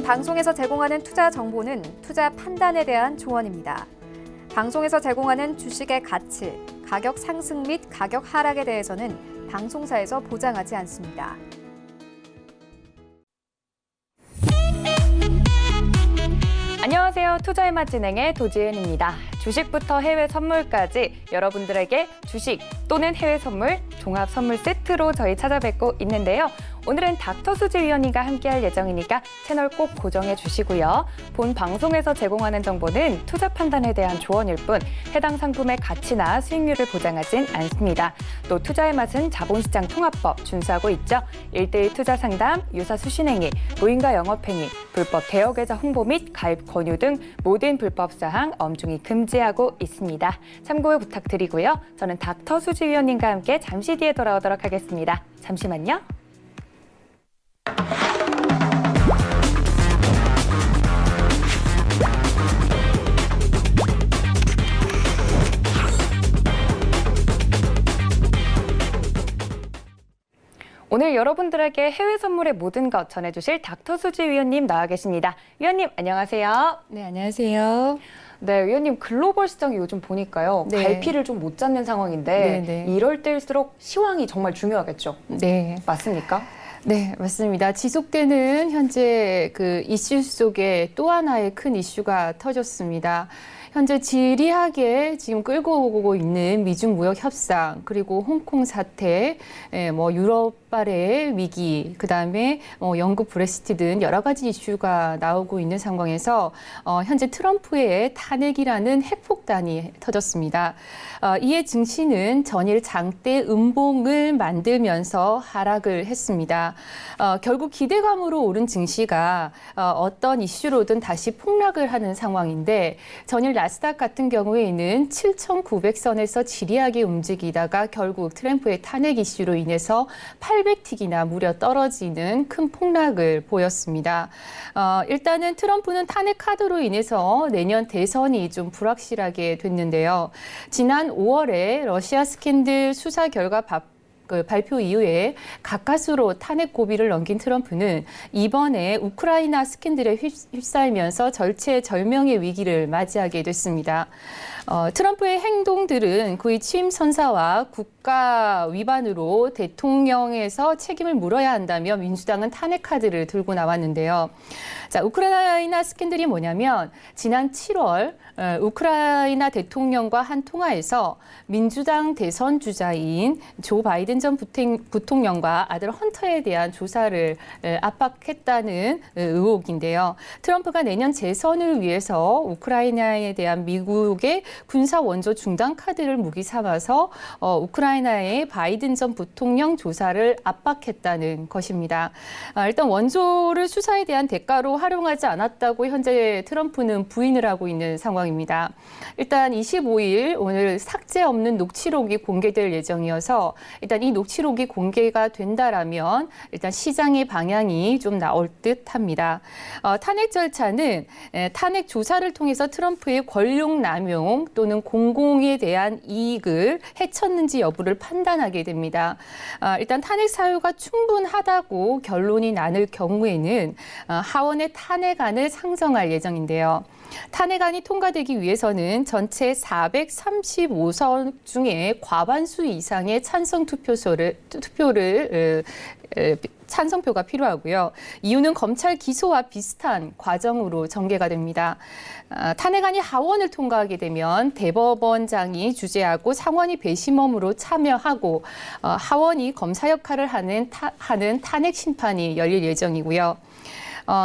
방송에서 제공하는 투자 정보는 투자 판단에 대한 조언입니다. 방송에서 제공하는 주식의 가치, 가격 상승 및 가격 하락에 대해서는 방송사에서 보장하지 않습니다. 안녕하세요. 투자의 맛 진행의 도지은입니다. 주식부터 해외 선물까지 여러분들에게 주식 또는 해외 선물, 종합 선물 세트로 저희 찾아뵙고 있는데요. 오늘은 닥터 수지 위원님과 함께할 예정이니까 채널 꼭 고정해 주시고요. 본 방송에서 제공하는 정보는 투자 판단에 대한 조언일 뿐 해당 상품의 가치나 수익률을 보장하진 않습니다. 또 투자의 맛은 자본시장 통합법 준수하고 있죠. 1:1 투자 상담, 유사 수신행위, 무인가 영업행위, 불법 대여계좌 홍보 및 가입 권유 등 모든 불법 사항 엄중히 금지하고 있습니다. 참고 부탁드리고요. 저는 닥터 수지 위원님과 함께 잠시 뒤에 돌아오도록 하겠습니다. 잠시만요. 오늘 여러분들에게 해외 선물의 모든 것 전해주실 닥터 수지 위원님 나와 계십니다. 위원님 안녕하세요. 네, 안녕하세요. 네, 위원님 글로벌 시장이 요즘 보니까요. 네. 갈피를 좀 못 잡는 상황인데 네. 이럴 때일수록 시황이 정말 중요하겠죠. 네. 맞습니까? 네, 맞습니다. 지속되는 현재 그 이슈 속에 또 하나의 큰 이슈가 터졌습니다. 현재 지리하게 지금 끌고 오고 있는 미중 무역 협상, 그리고 홍콩 사태, 유럽발의 위기, 그다음에 영국 브렉시트 등 여러 가지 이슈가 나오고 있는 상황에서 현재 트럼프의 탄핵이라는 핵폭탄이 터졌습니다. 이에 증시는 전일 장대 음봉을 만들면서 하락을 했습니다. 결국 기대감으로 오른 증시가 어떤 이슈로든 다시 폭락을 하는 상황인데 전일 나스닥 같은 경우에는 7,900선에서 지리하게 움직이다가 결국 트럼프의 탄핵 이슈로 인해서 800틱이나 무려 떨어지는 큰 폭락을 보였습니다. 일단은 트럼프는 탄핵 카드로 인해서 내년 대선이 좀 불확실하게 됐는데요. 지난 5월에 러시아 스캔들 수사 결과 발표 이후에 가까스로 탄핵 고비를 넘긴 트럼프는 이번에 우크라이나 스캔들에 휩싸이면서 절체절명의 위기를 맞이하게 됐습니다. 트럼프의 행동들은 그의 취임 선사와 국가 위반으로 대통령에서 책임을 물어야 한다며 민주당은 탄핵 카드를 들고 나왔는데요. 자, 우크라이나 스캔들이 뭐냐면 지난 7월 우크라이나 대통령과 한 통화에서 민주당 대선 주자인 조 바이든 전 부통령과 아들 헌터에 대한 조사를 압박했다는 의혹인데요. 트럼프가 내년 재선을 위해서 우크라이나에 대한 미국의 군사 원조 중단 카드를 무기 삼아서 우크라이나의 바이든 전 부통령 조사를 압박했다는 것입니다. 일단 원조를 수사에 대한 대가로 활용하지 않았다고 현재 트럼프는 부인을 하고 있는 상황입니다. 일단 25일 오늘 삭제 없는 녹취록이 공개될 예정이어서 일단 이 녹취록이 공개가 된다라면 일단 시장의 방향이 좀 나올 듯합니다. 탄핵 절차는 탄핵 조사를 통해서 트럼프의 권력 남용 또는 공공에 대한 이익을 해쳤는지 여부를 판단하게 됩니다. 일단 탄핵 사유가 충분하다고 결론이 나는 경우에는 하원의 탄핵안을 상정할 예정인데요. 탄핵안이 통과되기 위해서는 전체 435석 중에 과반수 이상의 찬성표가 필요하고요. 이유는 검찰 기소와 비슷한 과정으로 전개가 됩니다. 탄핵안이 하원을 통과하게 되면 대법원장이 주재하고 상원이 배심원으로 참여하고 하원이 검사 역할을 하는 탄핵 심판이 열릴 예정이고요.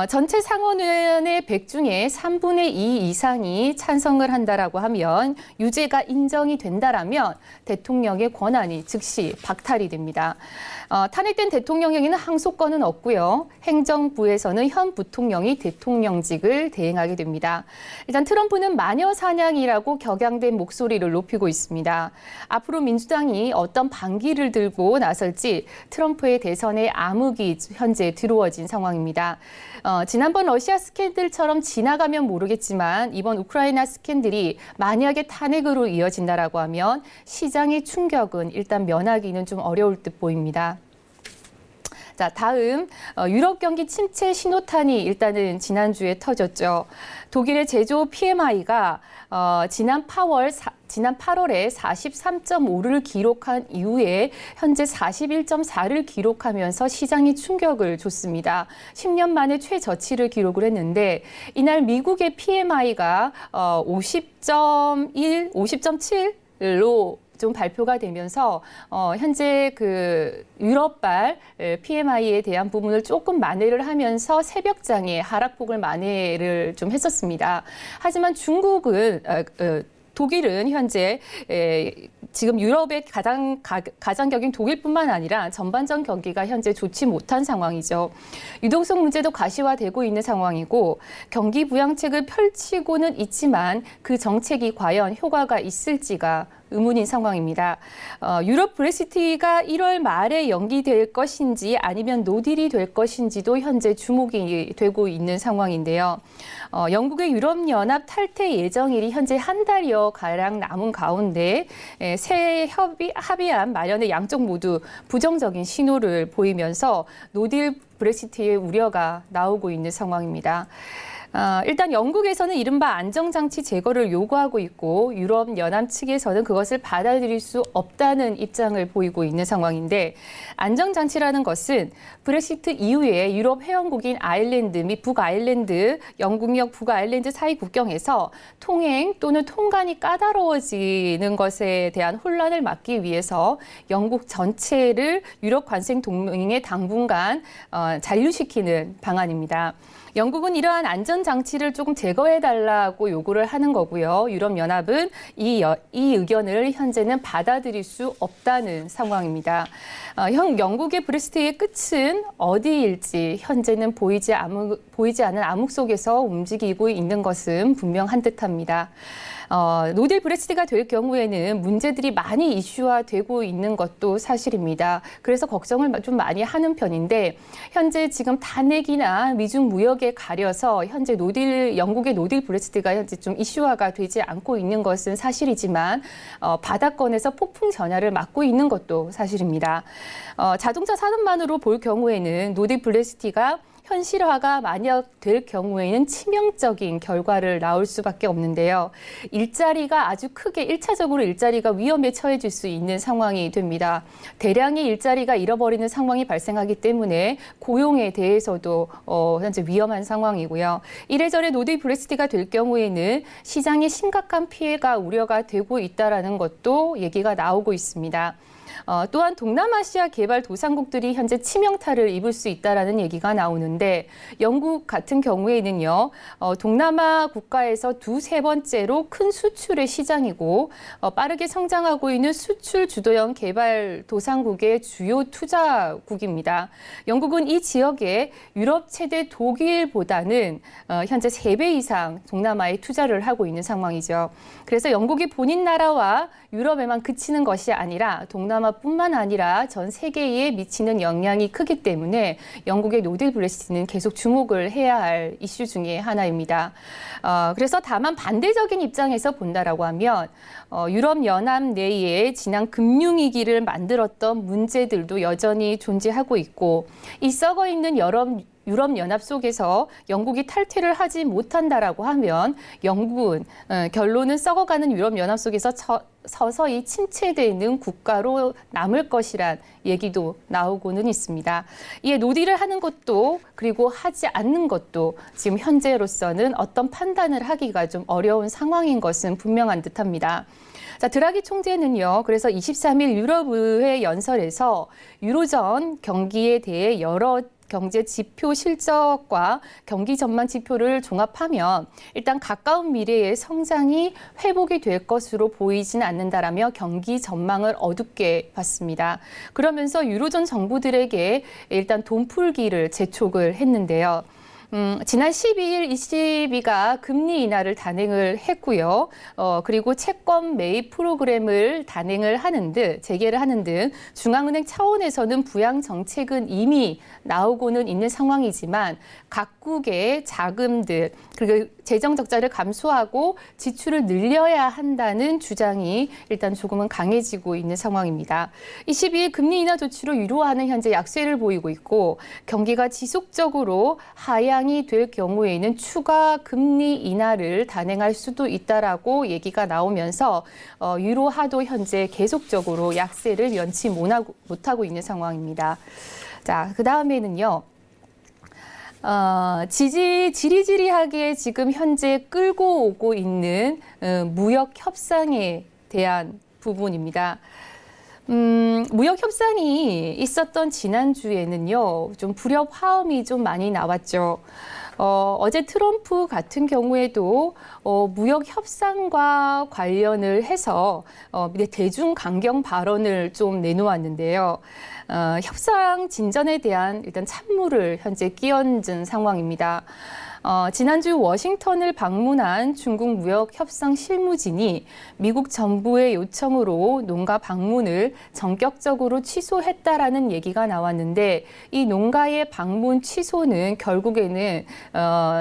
전체 상원의원의 100 중에 3분의 2 이상이 찬성을 한다라고 하면 유죄가 인정이 된다라면 대통령의 권한이 즉시 박탈이 됩니다. 탄핵된 대통령에게는 항소권은 없고요. 행정부에서는 현 부통령이 대통령직을 대행하게 됩니다. 일단 트럼프는 마녀 사냥이라고 격양된 목소리를 높이고 있습니다. 앞으로 민주당이 어떤 반기를 들고 나설지 트럼프의 대선에 암흑이 현재 들어워진 상황입니다. 지난번 러시아 스캔들처럼 지나가면 모르겠지만 이번 우크라이나 스캔들이 만약에 탄핵으로 이어진다라고 하면 시장의 충격은 일단 면하기는 좀 어려울 듯 보입니다. 자, 다음 유럽 경기 침체 신호탄이 일단은 지난주에 터졌죠. 독일의 제조 PMI가 지난 8월에 43.5를 기록한 이후에 현재 41.4를 기록하면서 시장에 충격을 줬습니다. 10년 만에 최저치를 기록을 했는데 이날 미국의 PMI가 50.1, 50.7로 좀 발표가 되면서 현재 그 유럽발 PMI에 대한 부분을 조금 만회를 하면서 새벽장에 하락폭을 만회를 좀 했었습니다. 하지만 독일은 현재 지금 유럽의 가장 격인 독일뿐만 아니라 전반전 경기가 현재 좋지 못한 상황이죠. 유동성 문제도 가시화되고 있는 상황이고 경기 부양책을 펼치고는 있지만 그 정책이 과연 효과가 있을지가 의문인 상황입니다. 유럽 브렉시트가 1월 말에 연기될 것인지 아니면 노딜이 될 것인지도 현재 주목이 되고 있는 상황인데요. 영국의 유럽연합 탈퇴 예정일이 현재 한 달여 가량 남은 가운데 새 합의안 마련에 양쪽 모두 부정적인 신호를 보이면서 노딜 브렉시트의 우려가 나오고 있는 상황입니다. 일단 영국에서는 이른바 안정장치 제거를 요구하고 있고 유럽연합 측에서는 그것을 받아들일 수 없다는 입장을 보이고 있는 상황인데 안정장치라는 것은 브렉시트 이후에 유럽 회원국인 아일랜드 및 북아일랜드, 영국역 북아일랜드 사이 국경에서 통행 또는 통관이 까다로워지는 것에 대한 혼란을 막기 위해서 영국 전체를 유럽 관세 동맹에 당분간 잔류시키는 방안입니다. 영국은 이러한 안전장치를 조금 제거해달라고 요구를 하는 거고요. 유럽연합은 이 의견을 현재는 받아들일 수 없다는 상황입니다. 영국의 브렉시트의 끝은 어디일지 현재는 보이지 않은 암흑 속에서 움직이고 있는 것은 분명한 듯합니다. 노딜 브렉시트가 될 경우에는 문제들이 많이 이슈화되고 있는 것도 사실입니다. 그래서 걱정을 좀 많이 하는 편인데 현재 지금 탄핵이나 미중 무역에 가려서 현재 영국의 노딜 브렉시트가 현재 좀 이슈화가 되지 않고 있는 것은 사실이지만 바닥권에서 폭풍 전야를 맞고 있는 것도 사실입니다. 자동차 산업만으로 볼 경우에는 노딜 브렉시트가 현실화가 만약 될 경우에는 치명적인 결과를 낳을 수밖에 없는데요. 일자리가 아주 크게 1차적으로 일자리가 위험에 처해질 수 있는 상황이 됩니다. 대량의 일자리가 잃어버리는 상황이 발생하기 때문에 고용에 대해서도 현재 위험한 상황이고요. 이래저래 노딜 브렉시트가 될 경우에는 시장에 심각한 피해가 우려가 되고 있다는 것도 얘기가 나오고 있습니다. 또한 동남아시아 개발 도상국들이 현재 치명타를 입을 수 있다는 얘기가 나오는데 영국 같은 경우에는요. 동남아 국가에서 두세 번째로 큰 수출의 시장이고 빠르게 성장하고 있는 수출 주도형 개발 도상국의 주요 투자국입니다. 영국은 이 지역에 유럽 최대 독일보다는 현재 3배 이상 동남아에 투자를 하고 있는 상황이죠. 그래서 영국이 본인 나라와 유럽에만 그치는 것이 아니라 동남아뿐만 아니라 전 세계에 미치는 영향이 크기 때문에 영국의 노딜 브렉시트는 계속 주목을 해야 할 이슈 중에 하나입니다. 그래서 다만 반대적인 입장에서 본다라고 하면 유럽연합 내에 지난 금융위기를 만들었던 문제들도 여전히 존재하고 있고 이 썩어 있는 유럽연합 속에서 영국이 탈퇴를 하지 못한다라고 하면 영국은 결론은 썩어가는 유럽연합 속에서 서서히 침체되는 국가로 남을 것이란 얘기도 나오고는 있습니다. 이에 노딜을 하는 것도 그리고 하지 않는 것도 지금 현재로서는 어떤 판단을 하기가 좀 어려운 상황인 것은 분명한 듯합니다. 자, 드라기 총재는요. 그래서 23일 유럽의회 연설에서 유로존 경기에 대해 여러 경제 지표 실적과 경기 전망 지표를 종합하면 일단 가까운 미래에 성장이 회복이 될 것으로 보이지는 않는다라며 경기 전망을 어둡게 봤습니다. 그러면서 유로존 정부들에게 일단 돈풀기를 재촉을 했는데요. 지난 12일 ECB가 금리 인하를 단행을 했고요. 그리고 채권 매입 프로그램을 재개를 하는 등 중앙은행 차원에서는 부양 정책은 이미 나오고는 있는 상황이지만 각국의 자금들 그리고 재정 적자를 감소하고 지출을 늘려야 한다는 주장이 일단 조금은 강해지고 있는 상황입니다. 22일 금리 인하 조치로 유로화는 현재 약세를 보이고 있고 경기가 지속적으로 하향이 될 경우에는 추가 금리 인하를 단행할 수도 있다라고 얘기가 나오면서 유로화도 현재 계속적으로 약세를 면치 못하고 있는 상황입니다. 자, 그 다음에는요. 지리지리하게 지금 현재 끌고 오고 있는 무역 협상에 대한 부분입니다. 무역 협상이 있었던 지난주에는요, 좀 불협 화음이 좀 많이 나왔죠. 어제 트럼프 같은 경우에도 무역 협상과 관련을 해서 대중 강경 발언을 좀 내놓았는데요. 협상 진전에 대한 일단 찬물을 현재 끼얹은 상황입니다. 지난주 워싱턴을 방문한 중국 무역협상 실무진이 미국 정부의 요청으로 농가 방문을 전격적으로 취소했다라는 얘기가 나왔는데 이 농가의 방문 취소는 결국에는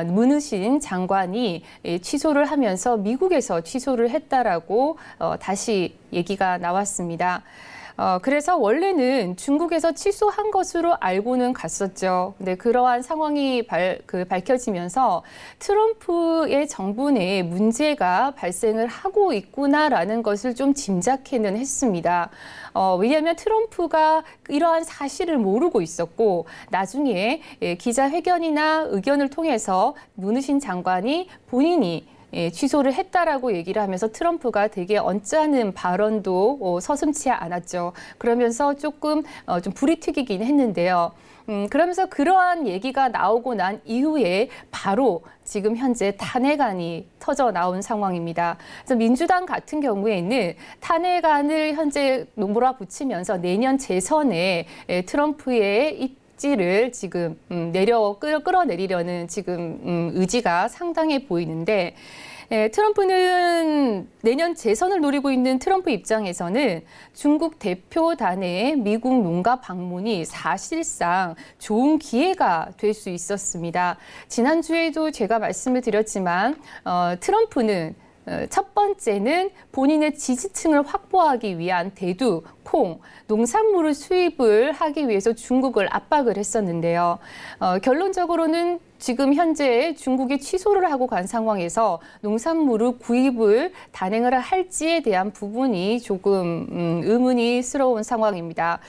문우신 장관이 취소를 하면서 미국에서 취소를 했다라고 다시 얘기가 나왔습니다. 그래서 원래는 중국에서 취소한 것으로 알고는 갔었죠. 근데 그러한 상황이 밝혀지면서 트럼프의 정부 내에 문제가 발생을 하고 있구나라는 것을 좀 짐작해는 했습니다. 왜냐하면 트럼프가 이러한 사실을 모르고 있었고 나중에 기자회견이나 의견을 통해서 문우신 장관이 본인이 취소를 했다라고 얘기를 하면서 트럼프가 되게 언짢은 발언도 서슴지 않았죠. 그러면서 조금 좀 불이 튀기긴 했는데요. 그러면서 그러한 얘기가 나오고 난 이후에 바로 지금 현재 탄핵안이 터져 나온 상황입니다. 그래서 민주당 같은 경우에는 탄핵안을 현재 몰아붙이면서 내년 재선에 트럼프의 를 지금 끌어내리려는 지금 의지가 상당해 보이는데 트럼프는 내년 재선을 노리고 있는 트럼프 입장에서는 중국 대표단의 미국 농가 방문이 사실상 좋은 기회가 될 수 있었습니다. 지난주에도 제가 말씀을 드렸지만 트럼프는 첫 번째는 본인의 지지층을 확보하기 위한 대두, 콩, 농산물을 수입을 하기 위해서 중국을 압박을 했었는데요. 결론적으로는 지금 현재 중국이 취소를 하고 간 상황에서 농산물을 구입을 단행을 할지에 대한 부분이 조금 의문이스러운 상황입니다.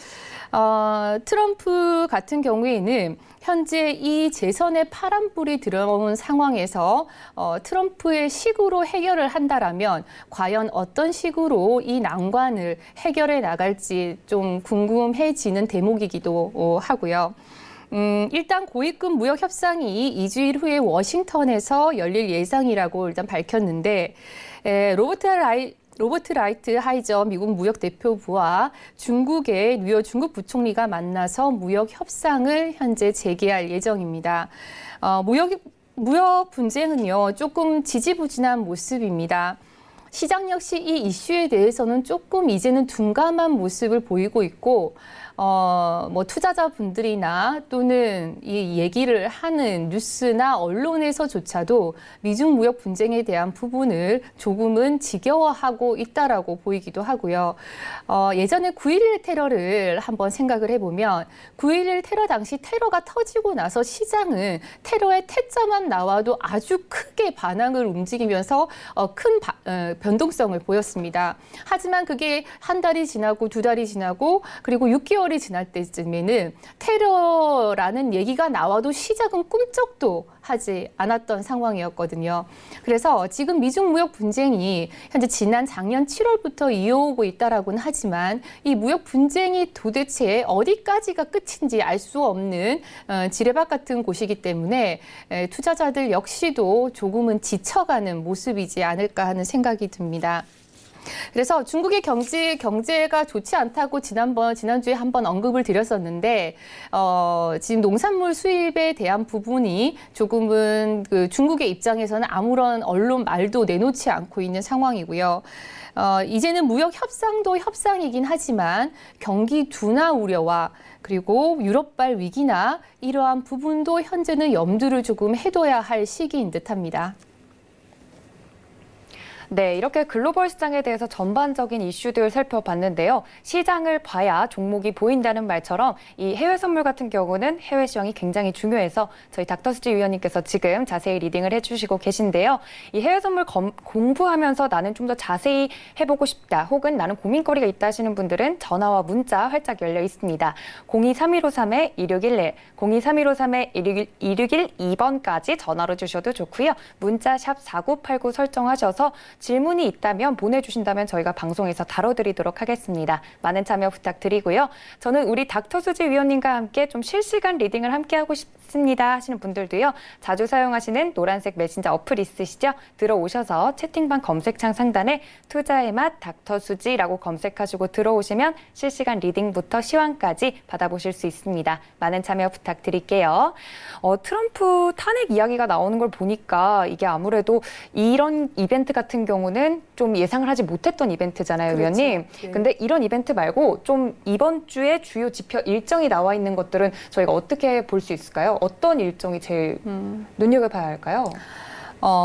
트럼프 같은 경우에는 현재 이 재선에 파란불이 들어온 상황에서 트럼프의 식으로 해결을 한다라면 과연 어떤 식으로 이 난관을 해결해 나갈지 좀 궁금해지는 대목이기도 하고요. 일단 고위급 무역 협상이 2주일 후에 워싱턴에서 열릴 예정이라고 일단 밝혔는데 로버트 라이트 하이저 미국 무역대표부와 중국의 뉴욕 중국 부총리가 만나서 무역 협상을 현재 재개할 예정입니다. 무역 분쟁은요, 조금 지지부진한 모습입니다. 시장 역시 이 이슈에 대해서는 조금 이제는 둔감한 모습을 보이고 있고, 투자자분들이나 또는 이 얘기를 하는 뉴스나 언론에서조차도 미중 무역 분쟁에 대한 부분을 조금은 지겨워하고 있다라고 보이기도 하고요. 예전에 9.11 테러를 한번 생각을 해보면 9.11 테러 당시 테러가 터지고 나서 시장은 테러의 태자만 나와도 아주 크게 반항을 움직이면서 큰 변동성을 보였습니다. 하지만 그게 한 달이 지나고 두 달이 지나고 그리고 6개월이 지날 때쯤에는 테러라는 얘기가 나와도 시작은 꿈쩍도 하지 않았던 상황이었거든요. 그래서 지금 미중 무역 분쟁이 현재 작년 7월부터 이어오고 있다라고는 하지만 이 무역 분쟁이 도대체 어디까지가 끝인지 알 수 없는 지뢰밭 같은 곳이기 때문에 투자자들 역시도 조금은 지쳐가는 모습이지 않을까 하는 생각이 듭니다. 그래서 중국의 경제가 좋지 않다고 지난주에 한번 언급을 드렸었는데, 지금 농산물 수입에 대한 부분이 조금은 그 중국의 입장에서는 아무런 언론 말도 내놓지 않고 있는 상황이고요. 이제는 무역 협상도 협상이긴 하지만 경기 둔화 우려와 그리고 유럽발 위기나 이러한 부분도 현재는 염두를 조금 해둬야 할 시기인 듯합니다. 네, 이렇게 글로벌 시장에 대해서 전반적인 이슈들 살펴봤는데요. 시장을 봐야 종목이 보인다는 말처럼 이 해외 선물 같은 경우는 해외 시황이 굉장히 중요해서 저희 닥터수지 위원님께서 지금 자세히 리딩을 해주시고 계신데요. 이 해외 선물 공부하면서 나는 좀 더 자세히 해보고 싶다 혹은 나는 고민거리가 있다 하시는 분들은 전화와 문자 활짝 열려 있습니다. 023153-2611, 023153-2612번까지 전화로 주셔도 좋고요. 문자 샵 4989 설정하셔서 질문이 있다면 보내주신다면 저희가 방송에서 다뤄드리도록 하겠습니다. 많은 참여 부탁드리고요. 저는 우리 닥터수지 위원님과 함께 좀 실시간 리딩을 함께하고 싶습니다 하시는 분들도요. 자주 사용하시는 노란색 메신저 어플 있으시죠? 들어오셔서 채팅방 검색창 상단에 투자의 맛 닥터수지라고 검색하시고 들어오시면 실시간 리딩부터 시황까지 받아보실 수 있습니다. 많은 참여 부탁드릴게요. 트럼프 탄핵 이야기가 나오는 걸 보니까 이게 아무래도 이런 이벤트 같은 경우는 좀 예상을 하지 못했던 이벤트잖아요, 그렇죠. 위원님. 네. 근데 이런 이벤트 말고 좀 이번 주에 주요 지표 일정이 나와 있는 것들은 저희가 어떻게 볼 수 있을까요? 어떤 일정이 제일 눈여겨봐야 할까요?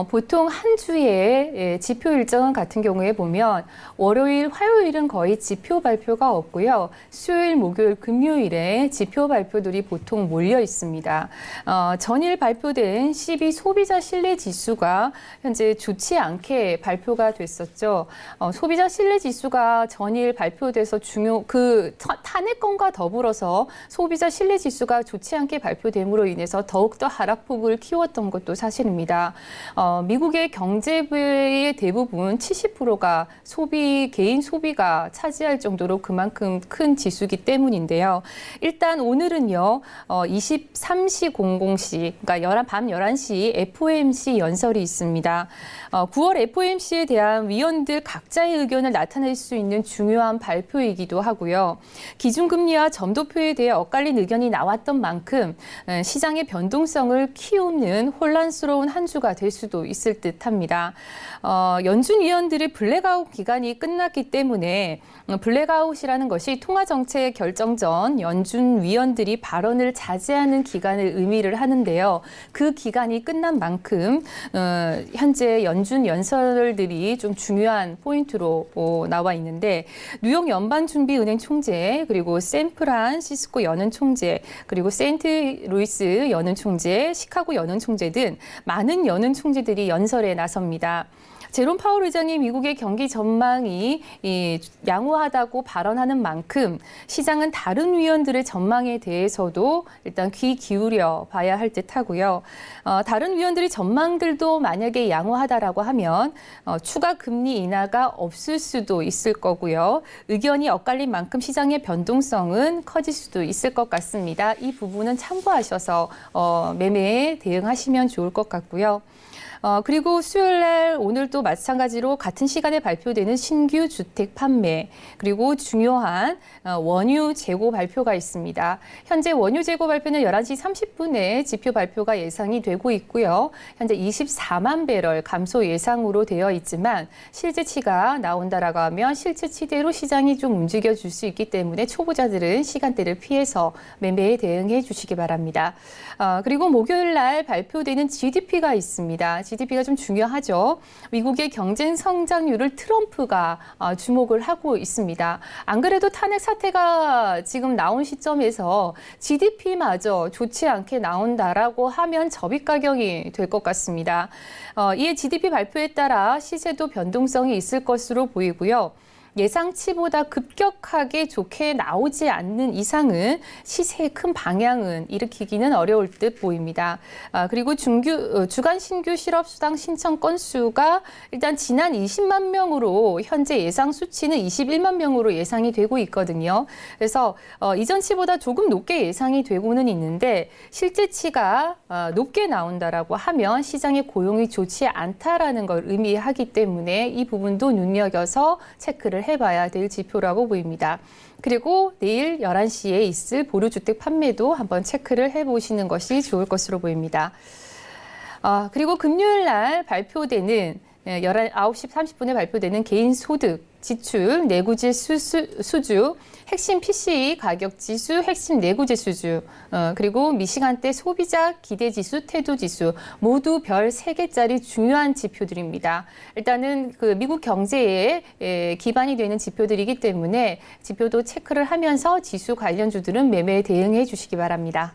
보통 한 주에 지표 일정 같은 경우에 보면 월요일, 화요일은 거의 지표 발표가 없고요. 수요일, 목요일, 금요일에 지표 발표들이 보통 몰려 있습니다. 전일 발표된 12 소비자 신뢰 지수가 현재 좋지 않게 발표가 됐었죠. 소비자 신뢰 지수가 전일 발표돼서 탄핵건과 더불어서 소비자 신뢰 지수가 좋지 않게 발표됨으로 인해서 더욱더 하락폭을 키웠던 것도 사실입니다. 미국의 경제부의 대부분 70%가 개인 소비가 차지할 정도로 그만큼 큰 지수이기 때문인데요. 일단 오늘은요, 23시 00시, 그러니까 밤 11시 FOMC 연설이 있습니다. 9월 FOMC에 대한 위원들 각자의 의견을 나타낼 수 있는 중요한 발표이기도 하고요. 기준금리와 점도표에 대해 엇갈린 의견이 나왔던 만큼 시장의 변동성을 키우는 혼란스러운 한 주가 될 수도 있을 듯합니다. 연준 위원들의 블랙아웃 기간이 끝났기 때문에 블랙아웃이라는 것이 통화정책 결정 전 연준 위원들이 발언을 자제하는 기간을 의미를 하는데요. 그 기간이 끝난 만큼 현재 연준 연설들이 좀 중요한 포인트로 나와 있는데 뉴욕 연방준비은행 총재 그리고 샌프란시스코 연은 총재 그리고 세인트루이스 연은 총재, 시카고 연은 총재 등 많은 연은 총재들이 연설에 나섭니다. 제롬 파월 의장이 미국의 경기 전망이 양호하다고 발언하는 만큼 시장은 다른 위원들의 전망에 대해서도 일단 귀 기울여 봐야 할 듯하고요. 다른 위원들의 전망들도 만약에 양호하다라고 하면 추가 금리 인하가 없을 수도 있을 거고요. 의견이 엇갈린 만큼 시장의 변동성은 커질 수도 있을 것 같습니다. 이 부분은 참고하셔서 매매에 대응하시면 좋을 것 같고요. 그리고 수요일 날 오늘 또 마찬가지로 같은 시간에 발표되는 신규 주택 판매 그리고 중요한 원유 재고 발표가 있습니다. 현재 원유 재고 발표는 11시 30분에 지표 발표가 예상이 되고 있고요. 현재 24만 배럴 감소 예상으로 되어 있지만 실제치가 나온다라고 하면 실제치대로 시장이 좀 움직여줄 수 있기 때문에 초보자들은 시간대를 피해서 매매에 대응해 주시기 바랍니다. 그리고 목요일 날 발표되는 GDP가 있습니다. GDP가 좀 중요하죠. 미국의 경제 성장률을 트럼프가 주목을 하고 있습니다. 안 그래도 탄핵 사태가 지금 나온 시점에서 GDP마저 좋지 않게 나온다라고 하면 접입 가격이 될 것 같습니다. 이에 GDP 발표에 따라 시세도 변동성이 있을 것으로 보이고요. 예상치보다 급격하게 좋게 나오지 않는 이상은 시세의 큰 방향은 일으키기는 어려울 듯 보입니다. 그리고 주간 신규 실업수당 신청 건수가 일단 지난 20만 명으로 현재 예상 수치는 21만 명으로 예상이 되고 있거든요. 그래서 이전치보다 조금 높게 예상이 되고는 있는데 실제치가 높게 나온다라고 하면 시장의 고용이 좋지 않다라는 걸 의미하기 때문에 이 부분도 눈여겨서 체크를 해봐야 될 지표라고 보입니다. 그리고 내일 11시에 있을 보류주택 판매도 한번 체크를 해보시는 것이 좋을 것으로 보입니다. 그리고 금요일 날 발표되는 9시 30분에 발표되는 개인소득 지출, 내구재 수주, 핵심 PCE 가격지수, 핵심 내구재 수주, 그리고 미시간대 소비자 기대지수, 태도지수 모두 별 3개짜리 중요한 지표들입니다. 일단은 그 미국 경제에 기반이 되는 지표들이기 때문에 지표도 체크를 하면서 지수 관련주들은 매매에 대응해 주시기 바랍니다.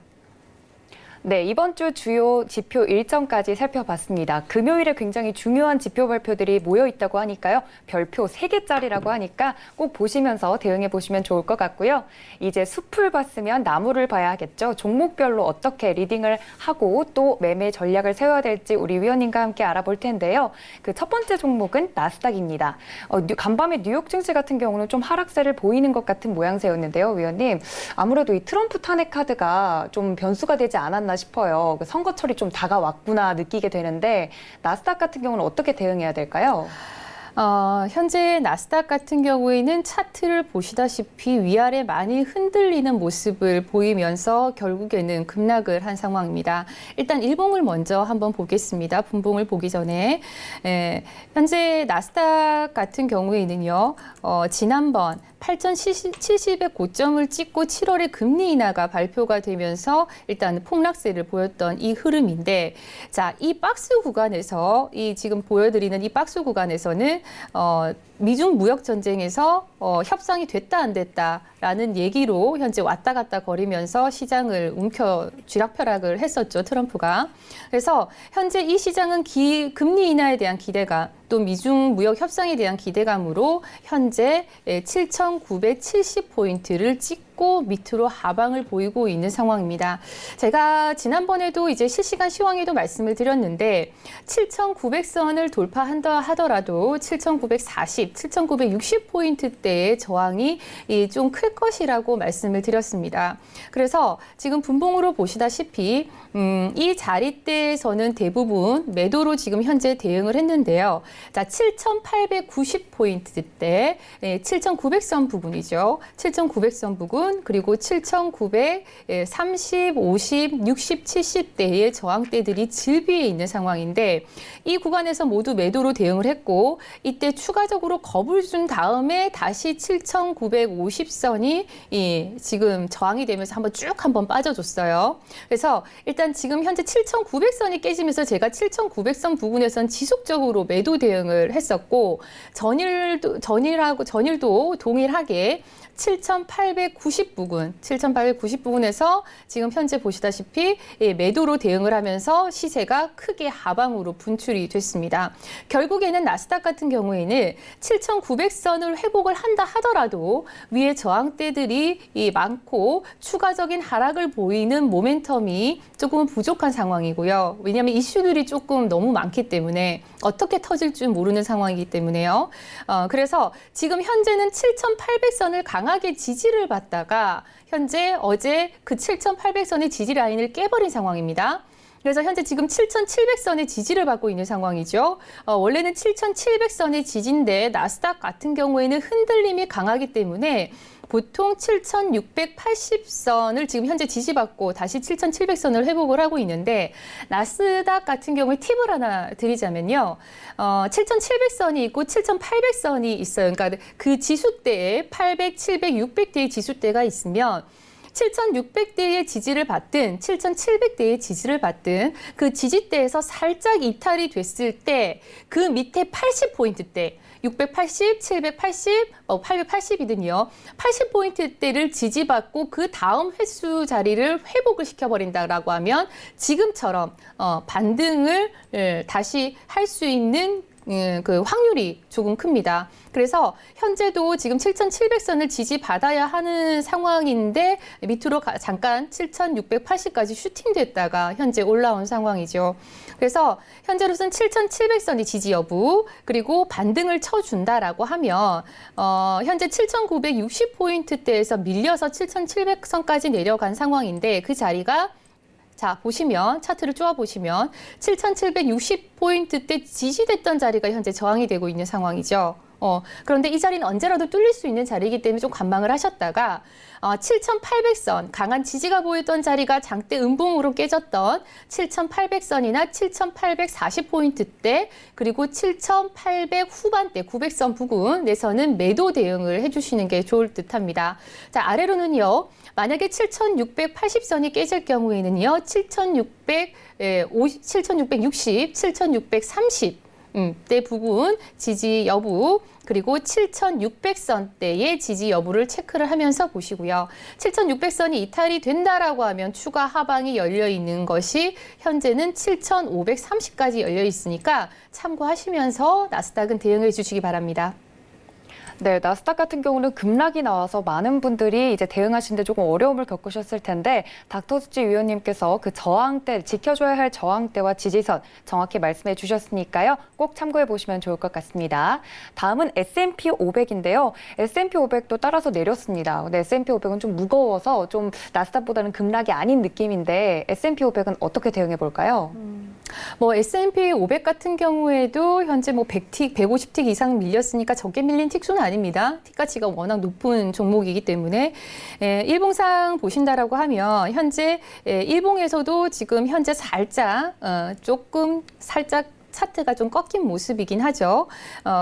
네, 이번 주 주요 지표 일정까지 살펴봤습니다. 금요일에 굉장히 중요한 지표 발표들이 모여 있다고 하니까요. 별표 3개짜리라고 하니까 꼭 보시면서 대응해 보시면 좋을 것 같고요. 이제 숲을 봤으면 나무를 봐야겠죠. 종목별로 어떻게 리딩을 하고 또 매매 전략을 세워야 될지 우리 위원님과 함께 알아볼 텐데요. 그 첫 번째 종목은 나스닥입니다. 간밤에 뉴욕 증시 같은 경우는 좀 하락세를 보이는 것 같은 모양새였는데요. 위원님, 아무래도 이 트럼프 탄핵 카드가 좀 변수가 되지 않았나 싶어요. 선거철이 좀 다가왔구나 느끼게 되는데 나스닥 같은 경우는 어떻게 대응해야 될까요? 현재 나스닥 같은 경우에는 차트를 보시다시피 위아래 많이 흔들리는 모습을 보이면서 결국에는 급락을 한 상황입니다. 일단 일봉을 먼저 한번 보겠습니다. 분봉을 보기 전에 현재 나스닥 같은 경우에는요. 지난번 8,070의 고점을 찍고 7월에 금리 인하가 발표가 되면서 일단 폭락세를 보였던 이 흐름인데, 자, 이 박스 구간에서 이 지금 보여드리는 이 박스 구간에서는 미중 무역 전쟁에서 협상이 됐다 안 됐다라는 얘기로 현재 왔다 갔다 거리면서 시장을 쥐락펴락을 했었죠, 트럼프가. 그래서 현재 이 시장은 금리 인하에 대한 기대감, 또 미중 무역 협상에 대한 기대감으로 현재 7,970포인트를 찍고 밑으로 하방을 보이고 있는 상황입니다. 제가 지난번에도 이제 실시간 시황에도 말씀을 드렸는데 7,900선을 돌파한다 하더라도 7,940, 7,960포인트대의 저항이 좀 클 것이라고 말씀을 드렸습니다. 그래서 지금 분봉으로 보시다시피 이 자리대에서는 대부분 매도로 지금 현재 대응을 했는데요. 자, 7,890포인트대, 7,900선 부분이죠. 7,900선 부분, 그리고 7,930, 50, 60, 70대의 저항대들이 질비해 있는 상황인데 이 구간에서 모두 매도로 대응을 했고 이때 추가적으로 겁을 준 다음에 다시 7,950선이 지금 저항이 되면서 한번 빠져줬어요. 그래서 일단 지금 현재 7,900선이 깨지면서 제가 7,900선 부분에선 지속적으로 매도 대응을 했었고 전일도 동일하게 7,890 부근에서 지금 현재 보시다시피 매도로 대응을 하면서 시세가 크게 하방으로 분출이 됐습니다. 결국에는 나스닥 같은 경우에는 7,900선을 회복을 한다 하더라도 위에 저항대들이 많고 추가적인 하락을 보이는 모멘텀이 조금은 부족한 상황이고요. 왜냐하면 이슈들이 조금 너무 많기 때문에 어떻게 터질 줄 모르는 상황이기 때문에요. 그래서 지금 현재는 7,800선을 강하게 지지를 받다가 현재 어제 그 7,800선의 지지 라인을 깨버린 상황입니다. 그래서 현재 지금 7,700선의 지지를 받고 있는 상황이죠. 원래는 7,700선의 지지인데 나스닥 같은 경우에는 흔들림이 강하기 때문에 보통 7,680선을 지금 현재 지지받고 다시 7,700선을 회복을 하고 있는데 나스닥 같은 경우에 팁을 하나 드리자면요. 7,700선이 있고 7,800선이 있어요. 그러니까 그 지수대에 800, 700, 600대의 지수대가 있으면 7,600대의 지지를 받든 7,700대의 지지를 받든 그 지지대에서 살짝 이탈이 됐을 때 그 밑에 80포인트대 680, 780, 880이든요. 80포인트대를 지지받고 그 다음 횟수 자리를 회복을 시켜버린다라고 하면 지금처럼 반등을 다시 할 수 있는 그 확률이 조금 큽니다. 그래서 현재도 지금 7,700선을 지지받아야 하는 상황인데 밑으로 잠깐 7,680까지 슈팅됐다가 현재 올라온 상황이죠. 그래서 현재로서는 7,700선이 지지 여부 그리고 반등을 쳐준다라고 하면 현재 7,960포인트대에서 밀려서 7,700선까지 내려간 상황인데 그 자리가 자, 보시면 차트를 쪼아 보시면 7,760포인트대 지지됐던 자리가 현재 저항이 되고 있는 상황이죠. 그런데 이 자리는 언제라도 뚫릴 수 있는 자리이기 때문에 좀 관망을 하셨다가 7,800선 강한 지지가 보였던 자리가 장대 음봉으로 깨졌던 7,800선이나 7,840포인트대 그리고 7,800 후반대 900선 부근에서는 매도 대응을 해주시는 게 좋을 듯합니다. 자, 아래로는요. 만약에 7,680선이 깨질 경우에는요. 7,660, 7,630 대 부분 지지 여부 그리고 7,600선대의 지지 여부를 체크를 하면서 보시고요. 7,600선이 이탈이 된다라고 하면 추가 하방이 열려 있는 것이 현재는 7,530까지 열려 있으니까 참고하시면서 나스닥은 대응해 주시기 바랍니다. 네, 나스닥 같은 경우는 급락이 나와서 많은 분들이 이제 대응하시는데 조금 어려움을 겪으셨을 텐데 닥터수지 위원님께서 그 저항대, 지켜줘야 할 저항대와 지지선 정확히 말씀해 주셨으니까요. 꼭 참고해 보시면 좋을 것 같습니다. 다음은 S&P 500인데요. S&P 500도 따라서 내렸습니다. 근데 S&P 500은 좀 무거워서 좀 나스닥보다는 급락이 아닌 느낌인데 S&P 500은 어떻게 대응해 볼까요? S&P 500 같은 경우에도 현재 100틱, 150틱 이상 밀렸으니까 적게 밀린 틱수는 아닙니다. 틱 가치가 워낙 높은 종목이기 때문에 일봉상 보신다라고 하면 현재 일봉에서도 지금 현재 살짝 차트가 좀 꺾인 모습이긴 하죠.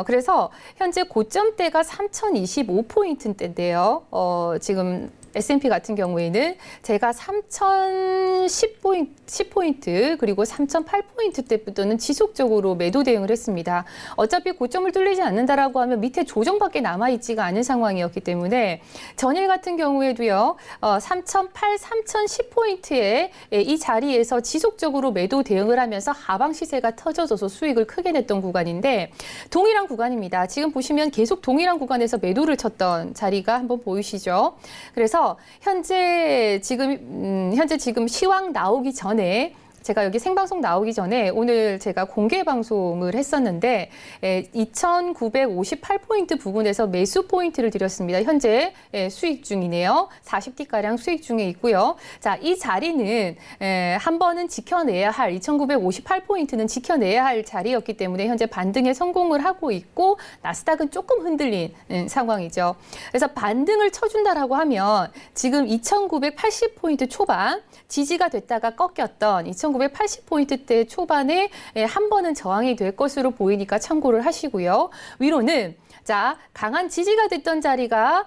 그래서 현재 고점대가 3,025포인트대인데요. 지금 S&P 같은 경우에는 제가 3,010포인트 그리고 3,008포인트 때부터는 지속적으로 매도 대응을 했습니다. 어차피 고점을 뚫리지 않는다라고 하면 밑에 조정밖에 남아있지가 않은 상황이었기 때문에 전일 같은 경우에도요. 3,008, 3,010포인트의 이 자리에서 지속적으로 매도 대응을 하면서 하방 시세가 터져져서 수익을 크게 냈던 구간인데 동일한 구간입니다. 지금 보시면 계속 동일한 구간에서 매도를 쳤던 자리가 한번 보이시죠? 그래서 현재 지금 시황 나오기 전에 제가 여기 생방송 나오기 전에 오늘 제가 공개 방송을 했었는데 2,958포인트 부근에서 매수 포인트를 드렸습니다. 현재 수익 중이네요. 40T가량 수익 중에 있고요. 자, 이 자리는 한 번은 지켜내야 할 2,958포인트는 지켜내야 할 자리였기 때문에 현재 반등에 성공을 하고 있고 나스닥은 조금 흔들린 상황이죠. 그래서 반등을 쳐준다라고 하면 지금 2,980포인트 초반 지지가 됐다가 꺾였던 2,980포인트대 초반에 한 번은 저항이 될 것으로 보이니까 참고를 하시고요. 위로는 자, 강한 지지가 됐던 자리가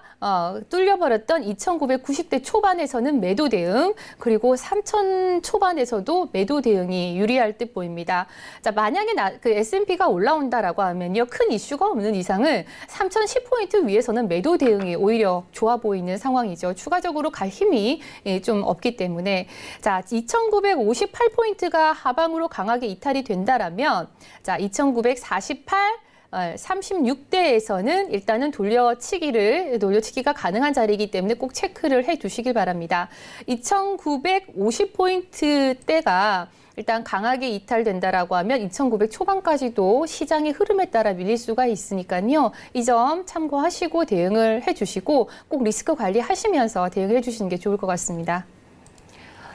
뚫려버렸던 2,990대 초반에서는 매도 대응, 그리고 3,000 초반에서도 매도 대응이 유리할 듯 보입니다. 자, 만약에 그 S&P가 올라온다라고 하면요, 큰 이슈가 없는 이상은 3,010포인트 위에서는 매도 대응이 오히려 좋아 보이는 상황이죠. 추가적으로 갈 힘이 좀 없기 때문에 자, 2,958포인트가 하방으로 강하게 이탈이 된다라면 자, 2,948 36대에서는 일단은 돌려치기가 가능한 자리이기 때문에 꼭 체크를 해 두시길 바랍니다. 2,950포인트대가 일단 강하게 이탈된다라고 하면 2,900 초반까지도 시장의 흐름에 따라 밀릴 수가 있으니까요. 이 점 참고하시고 대응을 해 주시고 꼭 리스크 관리하시면서 대응해 주시는 게 좋을 것 같습니다.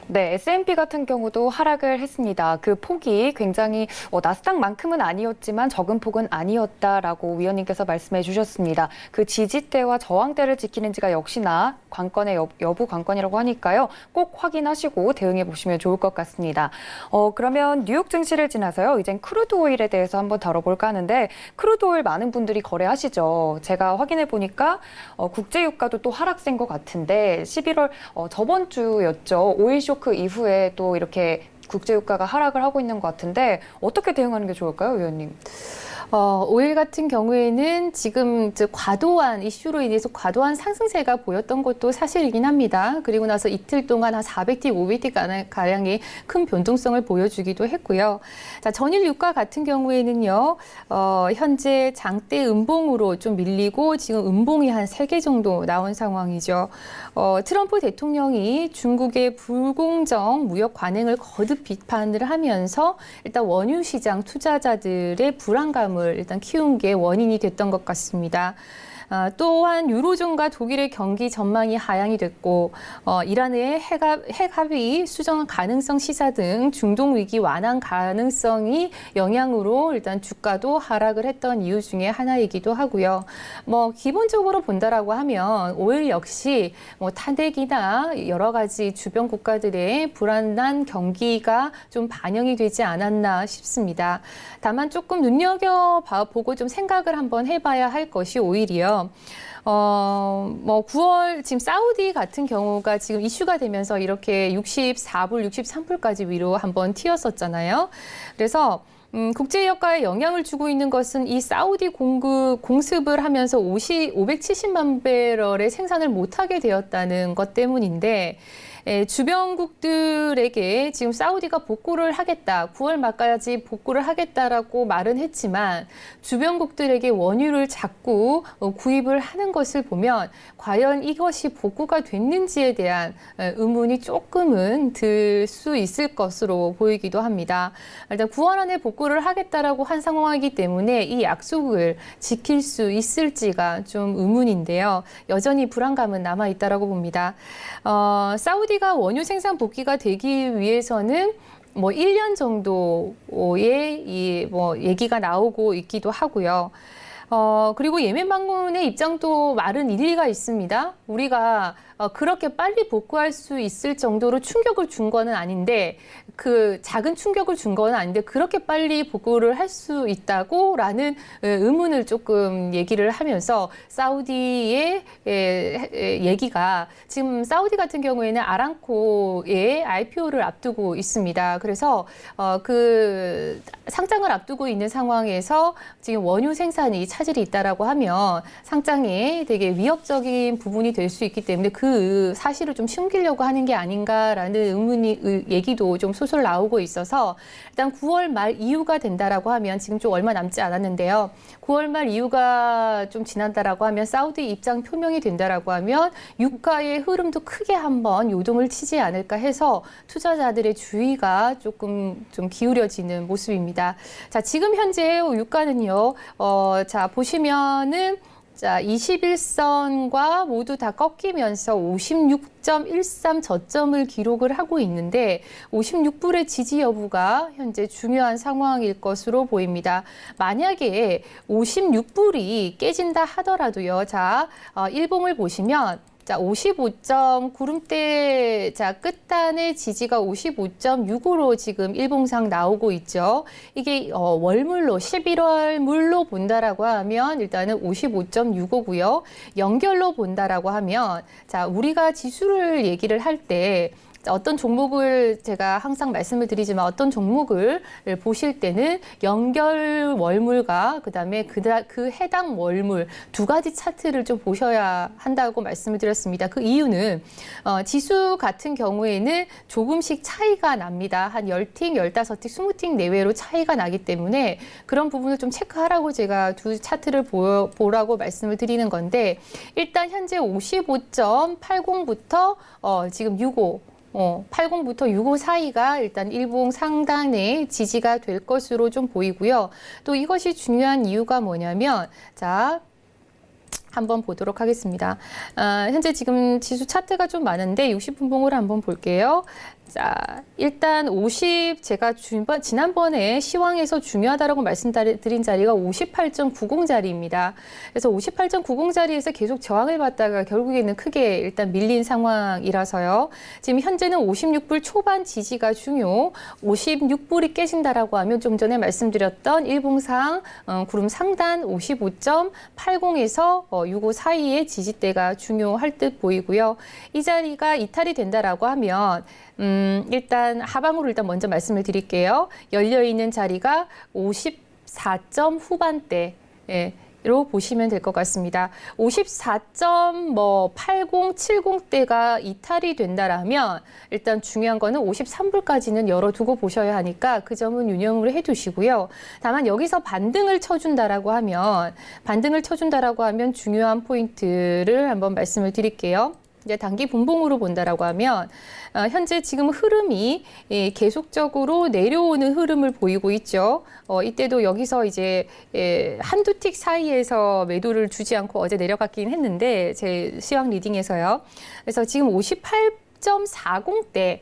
네, S&P 같은 경우도 하락을 했습니다. 그 폭이 굉장히 나스닥만큼은 아니었지만 적은 폭은 아니었다라고 위원님께서 말씀해 주셨습니다. 그 지지대와 저항대를 지키는지가 역시나 관건의 여부 관건이라고 하니까요. 꼭 확인하시고 대응해 보시면 좋을 것 같습니다. 그러면 뉴욕 증시를 지나서요. 이젠 크루드 오일에 대해서 한번 다뤄볼까 하는데 크루드 오일 많은 분들이 거래하시죠. 제가 확인해 보니까 국제 유가도 또 하락세인 것 같은데 11월 저번 주였죠. 오일 쇼크 이후에 또 이렇게 국제 유가가 하락을 하고 있는 것 같은데 어떻게 대응하는 게 좋을까요, 위원님? 오일 같은 경우에는 지금 과도한 이슈로 인해서 과도한 상승세가 보였던 것도 사실이긴 합니다. 그리고 나서 이틀 동안 한 400티, 500티 가량의 큰 변동성을 보여주기도 했고요. 자, 전일 유가 같은 경우에는요, 현재 장대 음봉으로 좀 밀리고 지금 음봉이 한 3개 정도 나온 상황이죠. 트럼프 대통령이 중국의 불공정 무역 관행을 거듭 비판을 하면서 일단 원유 시장 투자자들의 불안감을 일단 키운 게 원인이 됐던 것 같습니다. 또한 유로존과 독일의 경기 전망이 하향이 됐고 이란의 핵 합의 수정 가능성 시사 등 중동 위기 완화 가능성이 영향으로 일단 주가도 하락을 했던 이유 중에 하나이기도 하고요. 기본적으로 본다라고 하면 오일 역시 탄핵이나 여러 가지 주변 국가들의 불안한 경기가 좀 반영이 되지 않았나 싶습니다. 다만 조금 눈여겨보고 좀 생각을 한번 해봐야 할 것이 오일이요. 9월 지금 사우디 같은 경우가 지금 이슈가 되면서 이렇게 64불, 63불까지 위로 한번 튀었었잖아요. 그래서 국제유가에 영향을 주고 있는 것은 이 사우디 공습을 하면서 570만 배럴의 생산을 못하게 되었다는 것 때문인데 주변국들에게 지금 사우디가 복구를 하겠다, 9월 말까지 복구를 하겠다라고 말은 했지만 주변국들에게 원유를 자꾸 구입을 하는 것을 보면 과연 이것이 복구가 됐는지에 대한 의문이 조금은 들 수 있을 것으로 보이기도 합니다. 일단 9월 안에 복구를 하겠다라고 한 상황이기 때문에 이 약속을 지킬 수 있을지가 좀 의문인데요. 여전히 불안감은 남아있다라고 봅니다. 사우디가 원유 생산 복귀가 되기 위해서는 1년 정도의 얘기가 나오고 있기도 하고요. 그리고 예멘 방문의 입장도 말은 일리가 있습니다. 우리가 그렇게 빨리 복구할 수 있을 정도로 충격을 준 거는 아닌데 그 작은 충격을 준 거는 아닌데 그렇게 빨리 복구를 할 수 있다고라는 의문을 조금 얘기를 하면서 사우디의 얘기가 지금 사우디 같은 경우에는 아람코의 IPO를 앞두고 있습니다. 그래서 그 상장을 앞두고 있는 상황에서 지금 원유 생산이 차질이 있다라고 하면 상장에 되게 위협적인 부분이 될 수 있기 때문에 그 사실을 좀 숨기려고 하는 게 아닌가라는 얘기도 좀 소설 나오고 있어서 일단 9월 말 이후가 된다라고 하면 지금 좀 얼마 남지 않았는데요. 9월 말 이후가 좀 지난다라고 하면 사우디 입장 표명이 된다라고 하면 유가의 흐름도 크게 한번 요동을 치지 않을까 해서 투자자들의 주의가 조금 좀 기울여지는 모습입니다. 자, 지금 현재 유가는요. 자, 보시면은 자, 21선과 모두 다 꺾이면서 56.13 저점을 기록을 하고 있는데 56불의 지지 여부가 현재 중요한 상황일 것으로 보입니다. 만약에 56불이 깨진다 하더라도요. 자, 일봉을 보시면 자, 55점 구름대 자 끝단의 지지가 55.65로 지금 일봉상 나오고 있죠. 이게 월물로 11월 물로 본다라고 하면 일단은 55.65고요. 연결로 본다라고 하면 자, 우리가 지수를 얘기를 할 때 어떤 종목을 제가 항상 말씀을 드리지만 어떤 종목을 보실 때는 연결 월물과 그다음에 그 해당 월물 두 가지 차트를 좀 보셔야 한다고 말씀을 드렸습니다. 그 이유는 지수 같은 경우에는 조금씩 차이가 납니다. 한 10팅, 15팅, 20팅 내외로 차이가 나기 때문에 그런 부분을 좀 체크하라고 제가 두 차트를 보라고 말씀을 드리는 건데 일단 현재 55.80부터 지금 65 80부터 65 사이가 일단 일봉 상단의 지지가 될 것으로 좀 보이고요. 또 이것이 중요한 이유가 뭐냐면 자, 한번 보도록 하겠습니다. 현재 지금 지수 차트가 좀 많은데 60분봉으로 한번 볼게요. 자, 일단 제가 지난번에 시황에서 중요하다라고 말씀드린 자리가 58.90자리입니다. 그래서 58.90자리에서 계속 저항을 받다가 결국에는 크게 일단 밀린 상황이라서요. 지금 현재는 56불 초반 지지가 중요, 56불이 깨진다라고 하면 좀 전에 말씀드렸던 일봉상 구름 상단 55.80에서 65 사이의 지지대가 중요할 듯 보이고요. 이 자리가 이탈이 된다라고 하면 일단 하방으로 일단 먼저 말씀을 드릴게요. 열려 있는 자리가 54점 후반대. 로 보시면 될 것 같습니다. 54.80, 70대가 이탈이 된다라면 일단 중요한 거는 53불까지는 열어두고 보셔야 하니까 그 점은 유념을 해두시고요. 다만 여기서 반등을 쳐준다라고 하면 중요한 포인트를 한번 말씀을 드릴게요. 이제 단기 분봉으로 본다라고 하면 현재 지금 흐름이 계속적으로 내려오는 흐름을 보이고 있죠. 이때도 여기서 이제 한두 틱 사이에서 매도를 주지 않고 어제 내려갔긴 했는데 제 시황 리딩에서요. 그래서 지금 58.40대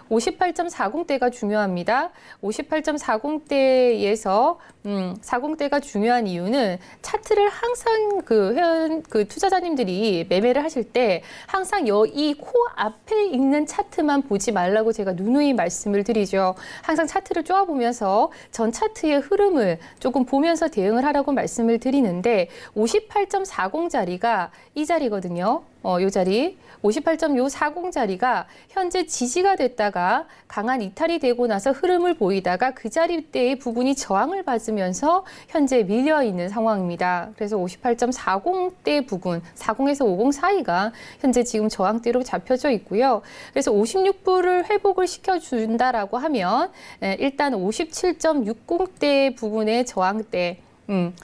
58.40대가 중요합니다. 58.40대에서 40대가 중요한 이유는 차트를 항상 그 투자자님들이 매매를 하실 때 항상 이 코 앞에 있는 차트만 보지 말라고 제가 누누이 말씀을 드리죠. 항상 차트를 쪼아보면서 전 차트의 흐름을 조금 보면서 대응을 하라고 말씀을 드리는데 58.40자리가 이 자리거든요. 이 자리 58.40 자리가 현재 지지가 됐다가 강한 이탈이 되고 나서 흐름을 보이다가 그 자리대의 부분이 저항을 받으면서 현재 밀려 있는 상황입니다. 그래서 58.40대 부분, 40에서 50 사이가 현재 지금 저항대로 잡혀져 있고요. 그래서 56불을 회복을 시켜준다라고 하면 일단 57.60대 부분의 저항대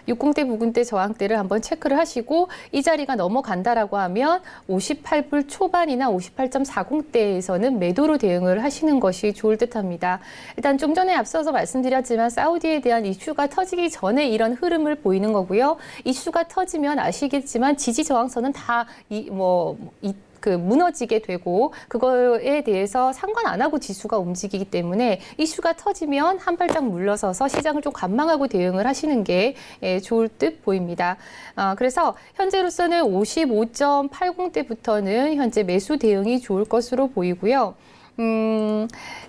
60대 부근대 저항대를 한번 체크를 하시고 이 자리가 넘어간다라고 하면 58불 초반이나 58.40대에서는 매도로 대응을 하시는 것이 좋을 듯합니다. 일단 좀 전에 앞서서 말씀드렸지만 사우디에 대한 이슈가 터지기 전에 이런 흐름을 보이는 거고요. 이슈가 터지면 아시겠지만 지지 저항선은 다 무너지게 되고 그거에 대해서 상관 안 하고 지수가 움직이기 때문에 이슈가 터지면 한 발짝 물러서서 시장을 좀 관망하고 대응을 하시는 게 좋을 듯 보입니다. 그래서 현재로서는 55.80대부터는 현재 매수 대응이 좋을 것으로 보이고요.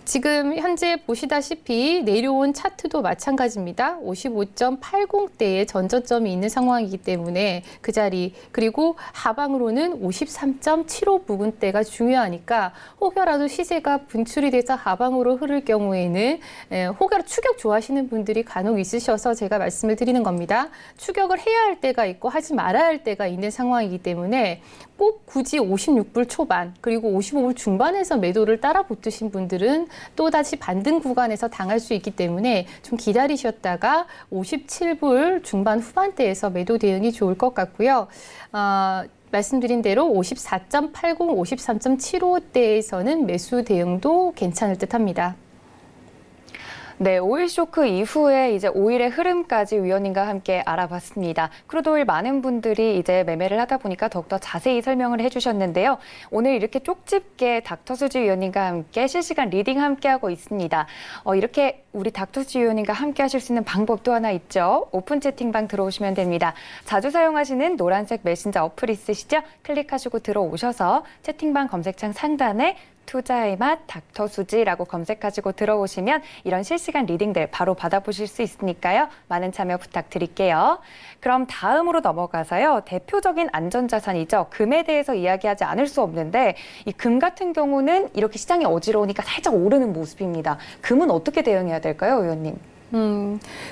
지금 현재 보시다시피 내려온 차트도 마찬가지입니다. 55.80대에 전저점이 있는 상황이기 때문에 그 자리 그리고 하방으로는 53.75 부근대가 중요하니까 혹여라도 시세가 분출이 돼서 하방으로 흐를 경우에는 혹여라 추격 좋아하시는 분들이 간혹 있으셔서 제가 말씀을 드리는 겁니다. 추격을 해야 할 때가 있고 하지 말아야 할 때가 있는 상황이기 때문에 꼭 굳이 56불 초반 그리고 55불 중반에서 매도를 따라 붙으신 분들은 또다시 반등 구간에서 당할 수 있기 때문에 좀 기다리셨다가 57불 중반 후반대에서 매도 대응이 좋을 것 같고요. 말씀드린 대로 54.80, 53.75대에서는 매수 대응도 괜찮을 듯합니다. 네, 오일 쇼크 이후에 이제 오일의 흐름까지 위원님과 함께 알아봤습니다. 크루드 오일 많은 분들이 이제 매매를 하다 보니까 더욱더 자세히 설명을 해주셨는데요. 오늘 이렇게 쪽집게 닥터수지 위원님과 함께 실시간 리딩 함께하고 있습니다. 이렇게 우리 닥터수지 위원님과 함께 하실 수 있는 방법도 하나 있죠. 오픈 채팅방 들어오시면 됩니다. 자주 사용하시는 노란색 메신저 어플 있으시죠? 클릭하시고 들어오셔서 채팅방 검색창 상단에 투자의 맛 닥터수지라고 검색하시고 들어오시면 이런 실시간 리딩들 바로 받아보실 수 있으니까요. 많은 참여 부탁드릴게요. 그럼 다음으로 넘어가서요. 대표적인 안전자산이죠. 금에 대해서 이야기하지 않을 수 없는데 이 금 같은 경우는 이렇게 시장이 어지러우니까 살짝 오르는 모습입니다. 금은 어떻게 대응해야 될까요, 의원님?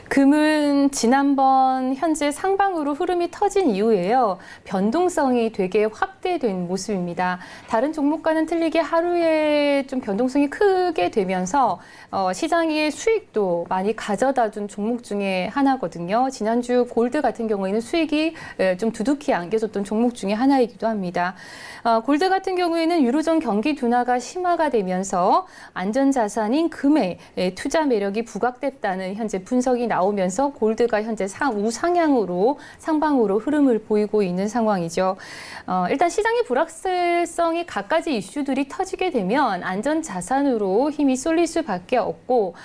금은 지난번 현재 상방으로 흐름이 터진 이후에요. 변동성이 되게 확대된 모습입니다. 다른 종목과는 틀리게 하루에 좀 변동성이 크게 되면서 시장의 수익도 많이 가져다 준 종목 중에 하나거든요. 지난주 골드 같은 경우에는 수익이 좀 두둑히 안겨줬던 종목 중에 하나이기도 합니다. 골드 같은 경우에는 유로존 경기 둔화가 심화가 되면서 안전자산인 금에 투자 매력이 부각됐다는 현재 분석이 나오면서 골드가 현재 우상향으로 상방으로 흐름을 보이고 있는 상황이죠. 일단 시장의 불확실성이 갖가지 이슈들이 터지게 되면 안전자산으로 힘이 쏠릴 수밖에 없고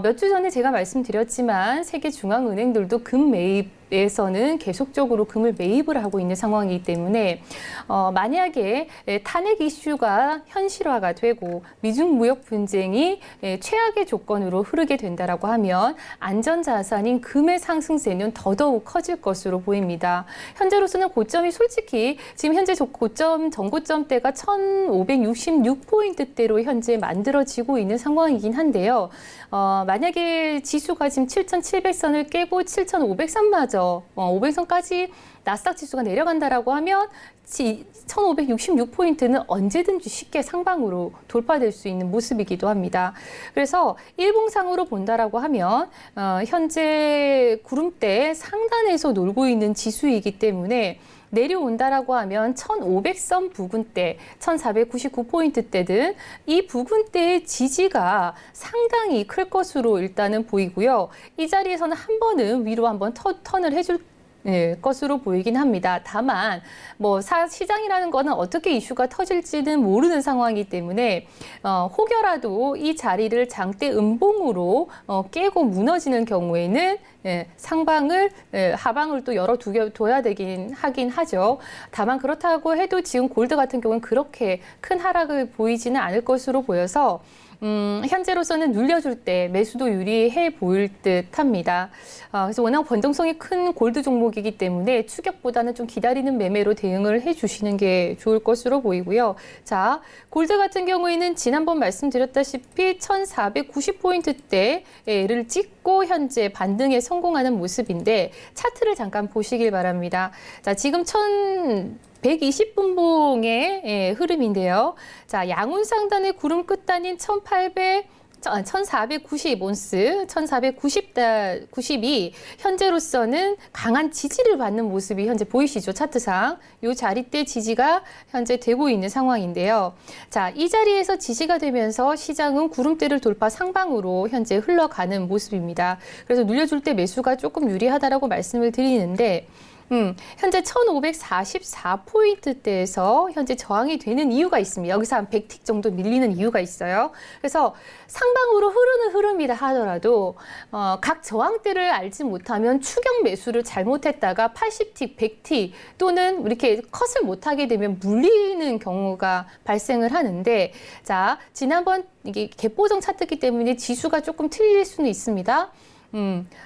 몇 주 전에 제가 말씀드렸지만 세계 중앙은행들도 금 매입 에서는 계속적으로 금을 매입을 하고 있는 상황이기 때문에 만약에 탄핵 이슈가 현실화가 되고 미중 무역 분쟁이 최악의 조건으로 흐르게 된다라고 하면 안전자산인 금의 상승세는 더더욱 커질 것으로 보입니다. 현재로서는 고점이 솔직히 지금 현재 고점 전고점대가 1,566포인트대로 현재 만들어지고 있는 상황이긴 한데요. 만약에 지수가 지금 7,700선을 깨고 7,500선마저 500선까지 나스닥 지수가 내려간다라고 하면 1,566포인트는 언제든지 쉽게 상방으로 돌파될 수 있는 모습이기도 합니다. 그래서 일봉상으로 본다라고 하면 현재 구름대 상단에서 놀고 있는 지수이기 때문에 내려온다라고 하면 1,500선 부근대, 1,499포인트대든 이 부근대의 지지가 상당히 클 것으로 일단은 보이고요. 이 자리에서는 한 번은 위로 한번 턴을 해줄 것으로 보이긴 합니다. 다만 시장이라는 거는 어떻게 이슈가 터질지는 모르는 상황이기 때문에 혹여라도 이 자리를 장대 음봉으로 깨고 무너지는 경우에는 상방을 하방을 또 열어둬야 되긴 하긴 하죠. 다만 그렇다고 해도 지금 골드 같은 경우는 그렇게 큰 하락을 보이지는 않을 것으로 보여서 현재로서는 눌려줄 때 매수도 유리해 보일 듯 합니다. 그래서 워낙 변동성이 큰 골드 종목이기 때문에 추격보다는 좀 기다리는 매매로 대응을 해 주시는 게 좋을 것으로 보이고요. 자, 골드 같은 경우에는 지난번 말씀드렸다시피 1,490포인트대를 찍고 현재 반등에 성공하는 모습인데 차트를 잠깐 보시길 바랍니다. 자, 지금 120분봉의 흐름인데요. 자, 양운 상단의 구름 끝단인 1490온스, 1492 현재로서는 강한 지지를 받는 모습이 현재 보이시죠? 차트상. 이 자리대 지지가 현재 되고 있는 상황인데요. 자, 이 자리에서 지지가 되면서 시장은 구름대를 돌파 상방으로 현재 흘러가는 모습입니다. 그래서 눌려줄 때 매수가 조금 유리하다라고 말씀을 드리는데 현재 1,544포인트대에서 현재 저항이 되는 이유가 있습니다. 여기서 한 100틱 정도 밀리는 이유가 있어요. 그래서 상방으로 흐르는 흐름이라 하더라도 각 저항대를 알지 못하면 추격 매수를 잘못했다가 80틱, 100틱 또는 이렇게 컷을 못하게 되면 물리는 경우가 발생을 하는데 자, 지난번 이게 갭보정 차트이기 때문에 지수가 조금 틀릴 수는 있습니다.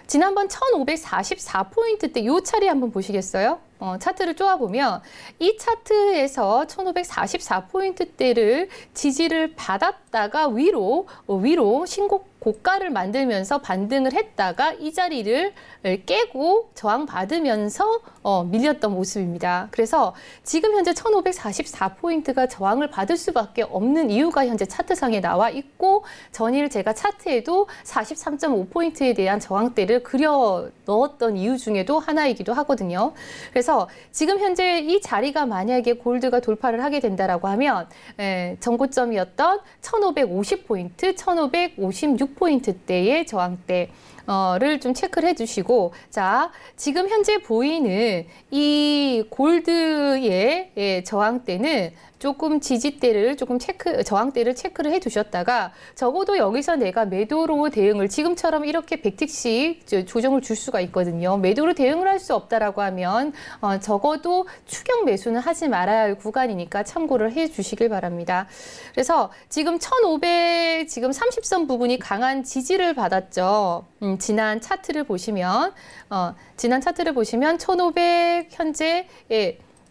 지난번 1,544포인트 때 이 차례 한번 보시겠어요? 차트를 쪼아보면 이 차트에서 1,544포인트대를 지지를 받았다가 위로 고가를 만들면서 반등을 했다가 이 자리를 깨고 저항받으면서 밀렸던 모습입니다. 그래서 지금 현재 1,544포인트가 저항을 받을 수밖에 없는 이유가 현재 차트상에 나와 있고 전일 제가 차트에도 43.5포인트에 대한 저항대를 그려 넣었던 이유 중에도 하나이기도 하거든요. 그래서 지금 현재 이 자리가 만약에 골드가 돌파를 하게 된다라고 하면 전고점이었던 1,550포인트, 1,556포인트대의 저항대를 좀 체크를 해주시고 자, 지금 현재 보이는 이 골드의 저항대는 조금 지지대를 저항대를 체크를 해두셨다가 적어도 여기서 내가 매도로 대응을 지금처럼 이렇게 100틱씩 조정을 줄 수가 있거든요. 매도로 대응을 할 수 없다라고 하면 적어도 추격 매수는 하지 말아야 할 구간이니까 참고를 해주시길 바랍니다. 그래서 지금 1,500 지금 30선 부분이 강한 지지를 받았죠. 지난 차트를 보시면 1,500 현재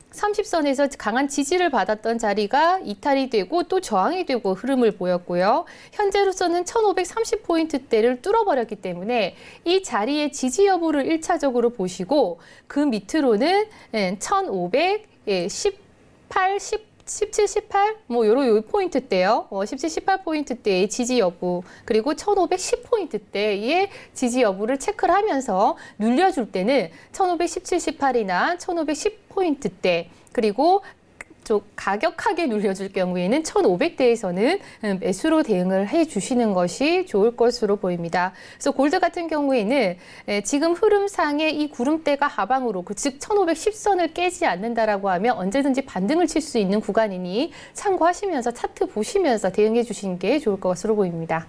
30선에서 강한 지지를 받았던 자리가 이탈이 되고 또 저항이 되고 흐름을 보였고요. 현재로서는 1,530포인트대를 뚫어버렸기 때문에 이 자리의 지지 여부를 1차적으로 보시고 그 밑으로는 1,518, 17, 18, 요 포인트대요. 17, 18포인트대의 지지 여부, 그리고 1,510포인트대의 지지 여부를 체크를 하면서 눌려줄 때는 1,517, 18이나 1,510포인트대, 그리고 좀 가격하게 눌려줄 경우에는 1,500대에서는 매수로 대응을 해주시는 것이 좋을 것으로 보입니다. 그래서 골드 같은 경우에는 지금 흐름상의 이 구름대가 하방으로, 즉 1,510선을 깨지 않는다라고 하면 언제든지 반등을 칠 수 있는 구간이니 참고하시면서 차트 보시면서 대응해 주시는 게 좋을 것으로 보입니다.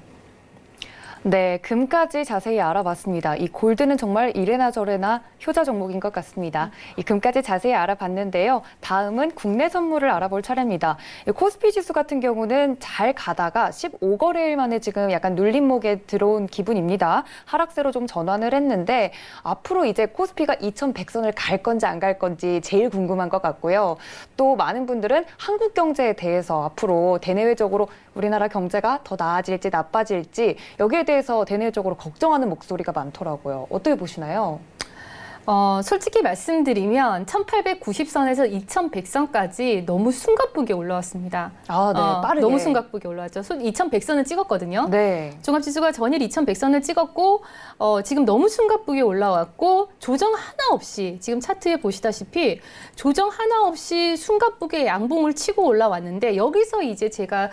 네, 금까지 자세히 알아봤습니다. 이 골드는 정말 이래나 저래나 효자 종목인 것 같습니다. 이 금까지 자세히 알아봤는데요. 다음은 국내 선물을 알아볼 차례입니다. 이 코스피 지수 같은 경우는 잘 가다가 15거래일 만에 지금 약간 눌림목에 들어온 기분입니다. 하락세로 좀 전환을 했는데 앞으로 이제 코스피가 2100선을 갈 건지 안 갈 건지 제일 궁금한 것 같고요. 또 많은 분들은 한국 경제에 대해서 앞으로 대내외적으로 우리나라 경제가 더 나아질지 나빠질지 여기에 대해서 대내적으로 걱정하는 목소리가 많더라고요. 어떻게 보시나요? 솔직히 말씀드리면 1890선에서 2100선까지 너무 숨가쁘게 올라왔습니다. 아, 네, 빠르게. 너무 숨가쁘게 올라왔죠. 2100선을 찍었거든요. 네. 종합지수가 전일 2100선을 찍었고 지금 너무 숨가쁘게 올라왔고 조정 하나 없이 지금 차트에 보시다시피 조정 하나 없이 숨가쁘게 양봉을 치고 올라왔는데 여기서 이제 제가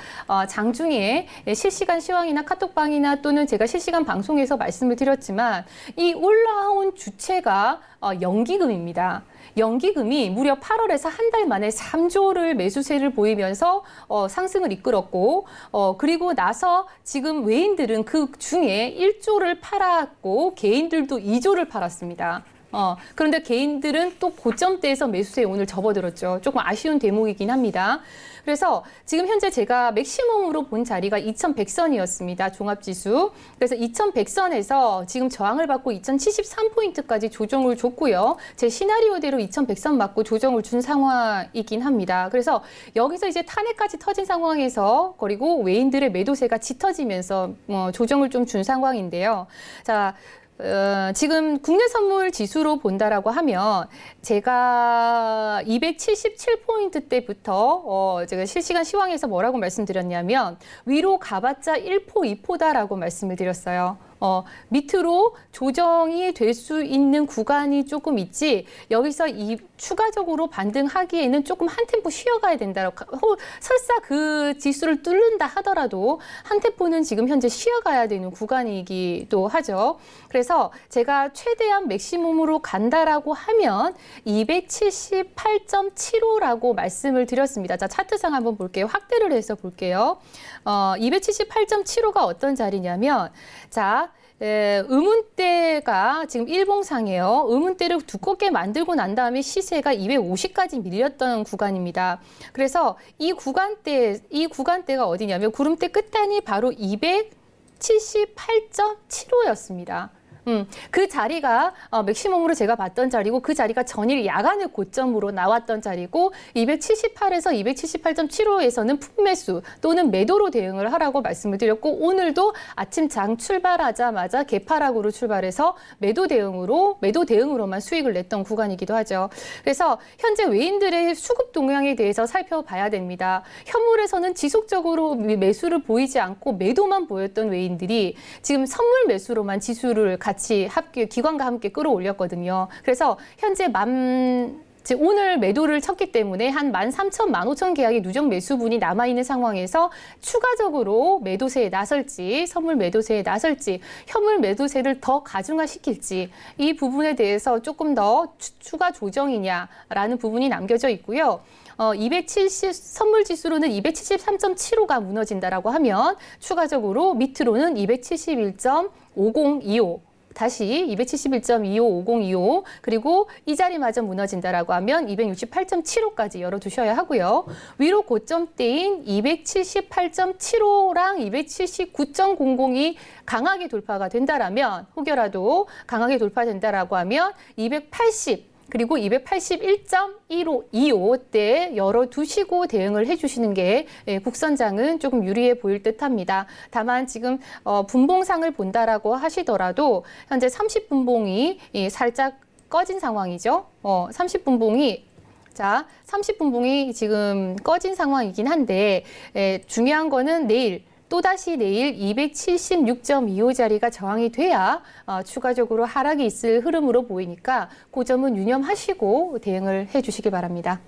장중에 실시간 시황이나 카톡방이나 또는 제가 실시간 방송에서 말씀을 드렸지만 이 올라온 주체가 연기금입니다. 연기금이 무려 8월에서 한 달 만에 3조를 매수세를 보이면서 상승을 이끌었고 그리고 나서 지금 외인들은 그 중에 1조를 팔았고 개인들도 2조를 팔았습니다. 그런데 개인들은 또 고점대에서 매수세에 오늘 접어들었죠. 조금 아쉬운 대목이긴 합니다. 그래서 지금 현재 제가 맥시멈으로 본 자리가 2100선이었습니다. 종합지수. 그래서 2100선에서 지금 저항을 받고 2073포인트까지 조정을 줬고요. 제 시나리오대로 2100선 맞고 조정을 준 상황이긴 합니다. 그래서 여기서 이제 탄핵까지 터진 상황에서 그리고 외인들의 매도세가 짙어지면서 조정을 좀 준 상황인데요. 자, 지금 국내 선물 지수로 본다라고 하면 제가 277포인트 때부터 제가 실시간 시황에서 뭐라고 말씀드렸냐면 위로 가봤자 1포, 2포다라고 말씀을 드렸어요. 밑으로 조정이 될 수 있는 구간이 조금 있지 여기서 추가적으로 반등하기에는 조금 한 템포 쉬어가야 된다라고 설사 그 지수를 뚫는다 하더라도 한 템포는 지금 현재 쉬어가야 되는 구간이기도 하죠. 그래서 제가 최대한 맥시멈으로 간다라고 하면 278.75라고 말씀을 드렸습니다. 자, 차트상 한번 볼게요. 확대를 해서 볼게요. 278.75가 어떤 자리냐면 자, 의문대가 지금 일봉상이에요. 의문대를 두껍게 만들고 난 다음에 시세가 250까지 밀렸던 구간입니다. 그래서 이 구간대가 어디냐면 구름대 끝단이 바로 278.75였습니다. 그 자리가 맥시멈으로 제가 봤던 자리고 그 자리가 전일 야간의 고점으로 나왔던 자리고 278에서 278.75에서는 품매수 또는 매도로 대응을 하라고 말씀을 드렸고 오늘도 아침 장 출발하자마자 개파락으로 출발해서 매도 대응으로만 수익을 냈던 구간이기도 하죠. 그래서 현재 외인들의 수급 동향에 대해서 살펴봐야 됩니다. 현물에서는 지속적으로 매수를 보이지 않고 매도만 보였던 외인들이 지금 선물 매수로만 지수를 같이 기관과 함께 끌어올렸거든요. 그래서 현재 오늘 매도를 쳤기 때문에 한 13,000, 15,000 계약의 누적 매수분이 남아있는 상황에서 추가적으로 매도세에 나설지, 선물 매도세에 나설지, 현물 매도세를 더 가중화시킬지 이 부분에 대해서 조금 더 추가 조정이냐라는 부분이 남겨져 있고요. 270 선물 지수로는 273.75가 무너진다라고 하면 추가적으로 밑으로는 271.5025 다시 271.255025 그리고 이 자리마저 무너진다라고 하면 268.75까지 열어두셔야 하고요. 위로 고점대인 278.75랑 279.00이 강하게 돌파가 된다라면 혹여라도 강하게 돌파된다라고 하면 280 그리고 281.15대 열어두시고 대응을 해주시는 게 국선장은 조금 유리해 보일 듯합니다. 다만 지금 분봉상을 본다라고 하시더라도 현재 30분봉이 살짝 꺼진 상황이죠. 30분봉이 지금 꺼진 상황이긴 한데 중요한 거는 또다시 내일 276.25 자리가 저항이 돼야 추가적으로 하락이 있을 흐름으로 보이니까 그 점은 유념하시고 대응을 해주시기 바랍니다.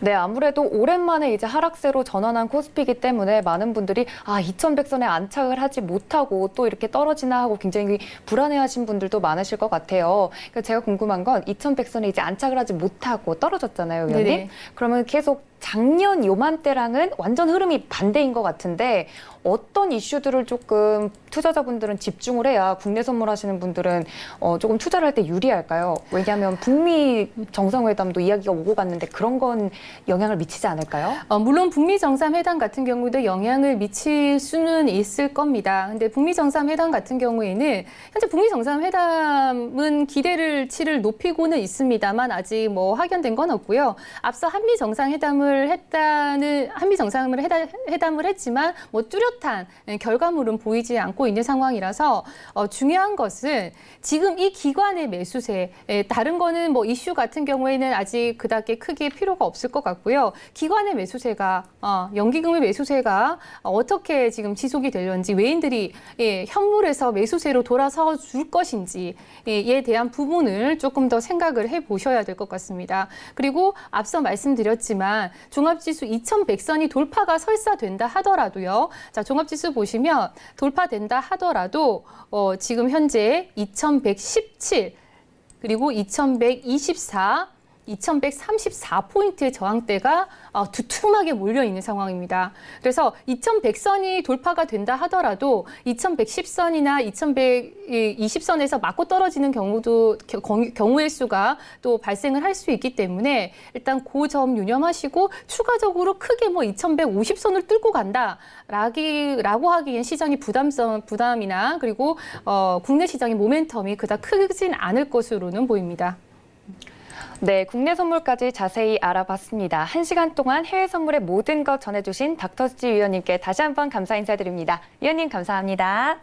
네, 아무래도 오랜만에 이제 하락세로 전환한 코스피이기 때문에 많은 분들이 2100선에 안착을 하지 못하고 또 이렇게 떨어지나 하고 굉장히 불안해하신 분들도 많으실 것 같아요. 그러니까 제가 궁금한 건 2100선에 이제 안착을 하지 못하고 떨어졌잖아요, 의원님. 네네. 그러면 계속 작년 요맘때랑은 완전 흐름이 반대인 것 같은데 어떤 이슈들을 조금 투자자분들은 집중을 해야 국내 선물하시는 분들은 조금 투자를 할 때 유리할까요? 왜냐하면 북미 정상회담도 이야기가 오고 갔는데 그런 건 영향을 미치지 않을까요? 물론 북미 정상회담 같은 경우도 영향을 미칠 수는 있을 겁니다. 근데 북미 정상회담 같은 경우에는 현재 북미 정상회담은 기대치를 높이고는 있습니다만 아직 뭐 확연된 건 없고요. 앞서 한미 정상회담을 했지만 뭐 뚜렷한 결과물은 보이지 않고 있는 상황이라서 중요한 것은 지금 이 기관의 매수세, 다른 거는 뭐 이슈 같은 경우에는 아직 그닥에 크게 필요가 없을 것 같고요. 기관의 매수세가 연기금의 매수세가 어떻게 지금 지속이 되려는지 외인들이 현물에서 매수세로 돌아서 줄 것인지에 대한 부분을 조금 더 생각을 해보셔야 될 것 같습니다. 그리고 앞서 말씀드렸지만 종합지수 2100선이 돌파가 설사된다 하더라도요. 자, 종합지수 보시면 돌파된다 하더라도 지금 현재 2117 그리고 2124 2134포인트의 저항대가 두툼하게 몰려있는 상황입니다. 그래서 2100선이 돌파가 된다 하더라도 2110선이나 2120선에서 맞고 떨어지는 경우의 수가 또 발생을 할 수 있기 때문에 일단 그 점 유념하시고 추가적으로 크게 뭐 2150선을 뚫고 간다라고 하기엔 시장의 부담이나 그리고 국내 시장의 모멘텀이 그닥 크진 않을 것으로는 보입니다. 네, 국내 선물까지 자세히 알아봤습니다. 1시간 동안 해외 선물의 모든 것 전해주신 닥터스지 위원님께 다시 한번 감사 인사드립니다. 위원님 감사합니다.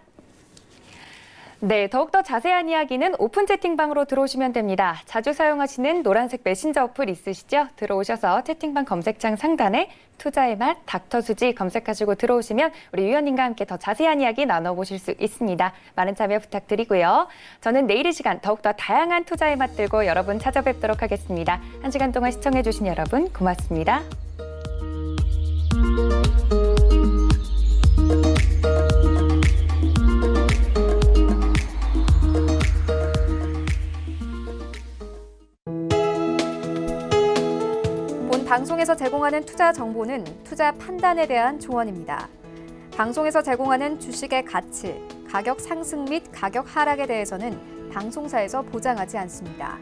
네, 더욱더 자세한 이야기는 오픈 채팅방으로 들어오시면 됩니다. 자주 사용하시는 노란색 메신저 어플 있으시죠? 들어오셔서 채팅방 검색창 상단에 투자의 맛 닥터수지 검색하시고 들어오시면 우리 위원님과 함께 더 자세한 이야기 나눠보실 수 있습니다. 많은 참여 부탁드리고요. 저는 내일 이 시간 더욱더 다양한 투자의 맛 들고 여러분 찾아뵙도록 하겠습니다. 1시간 동안 시청해주신 여러분 고맙습니다. 방송에서 제공하는 투자 정보는 투자 판단에 대한 조언입니다. 방송에서 제공하는 주식의 가치, 가격 상승 및 가격 하락에 대해서는 방송사에서 보장하지 않습니다.